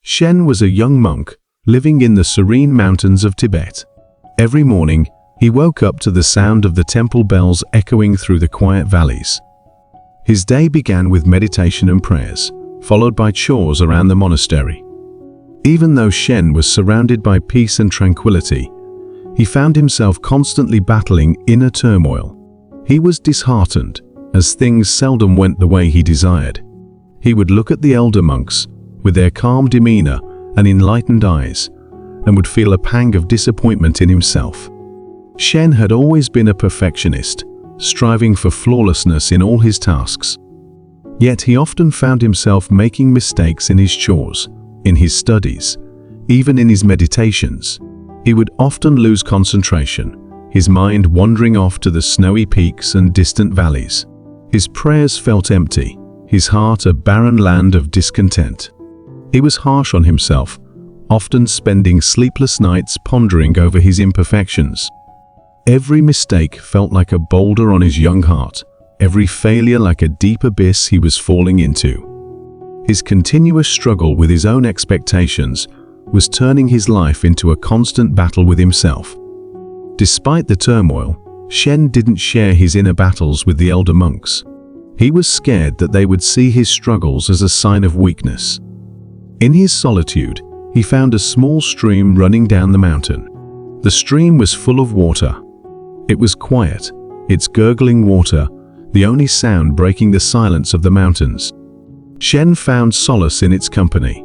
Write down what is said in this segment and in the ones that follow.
Shen was a young monk living in the serene mountains of Tibet. Every morning, he woke up to the sound of the temple bells echoing through the quiet valleys. His day began with meditation and prayers, followed by chores around the monastery. Even though Shen was surrounded by peace and tranquility, he found himself constantly battling inner turmoil. He was disheartened, as things seldom went the way he desired. He would look at the elder monks, with their calm demeanor and enlightened eyes, and would feel a pang of disappointment in himself. Shen had always been a perfectionist, striving for flawlessness in all his tasks. Yet he often found himself making mistakes in his chores, in his studies, even in his meditations. He would often lose concentration, his mind wandering off to the snowy peaks and distant valleys. His prayers felt empty, his heart a barren land of discontent. He was harsh on himself, often spending sleepless nights pondering over his imperfections. Every mistake felt like a boulder on his young heart, every failure like a deep abyss he was falling into. His continuous struggle with his own expectations was turning his life into a constant battle with himself. Despite the turmoil, Shen didn't share his inner battles with the elder monks. He was scared that they would see his struggles as a sign of weakness. In his solitude, he found a small stream running down the mountain. The stream was full of water. It was quiet, its gurgling water, the only sound breaking the silence of the mountains. Shen found solace in its company.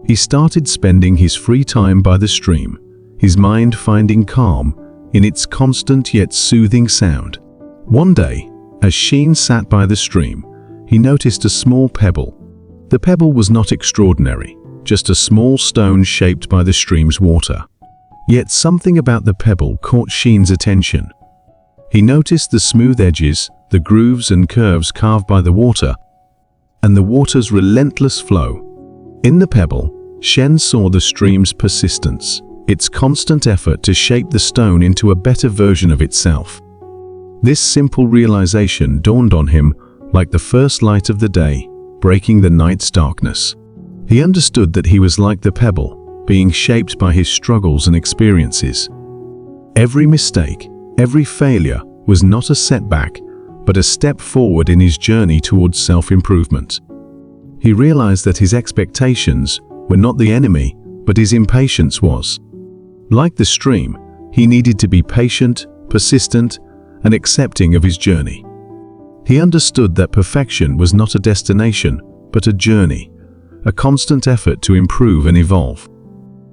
He started spending his free time by the stream, his mind finding calm in its constant yet soothing sound. One day, as Shen sat by the stream, he noticed a small pebble. The pebble was not extraordinary, just a small stone shaped by the stream's water. Yet something about the pebble caught Shen's attention. He noticed the smooth edges, the grooves and curves carved by the water, and the water's relentless flow. In the pebble, Shen saw the stream's persistence, its constant effort to shape the stone into a better version of itself. This simple realization dawned on him like the first light of the day, breaking the night's darkness. He understood that he was like the pebble, being shaped by his struggles and experiences. Every mistake, every failure was not a setback, but a step forward in his journey towards self-improvement. He realized that his expectations were not the enemy, but his impatience was. Like the stream, he needed to be patient, persistent, and accepting of his journey. He understood that perfection was not a destination, but a journey, a constant effort to improve and evolve.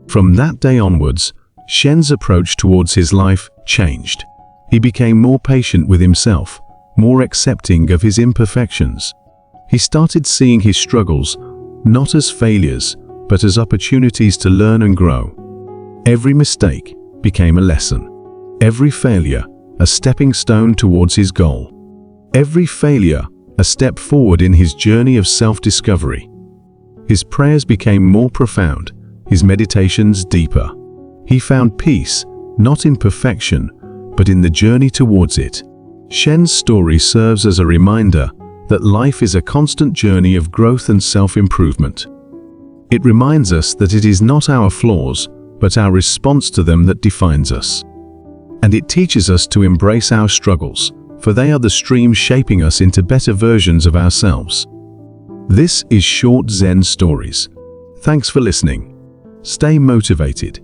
From that day onwards, Shen's approach towards his life changed. He became more patient with himself, more accepting of his imperfections. He started seeing his struggles not as failures, but as opportunities to learn and grow. Every mistake became a lesson. Every failure, a stepping stone towards his goal. Every failure, a step forward in his journey of self-discovery. His prayers became more profound, his meditations deeper. He found peace, not in perfection, but in the journey towards it. Shen's story serves as a reminder that life is a constant journey of growth and self-improvement. It reminds us that it is not our flaws, but our response to them that defines us. And it teaches us to embrace our struggles, for they are the stream shaping us into better versions of ourselves. This is Short Zen Stories. Thanks for listening. Stay motivated,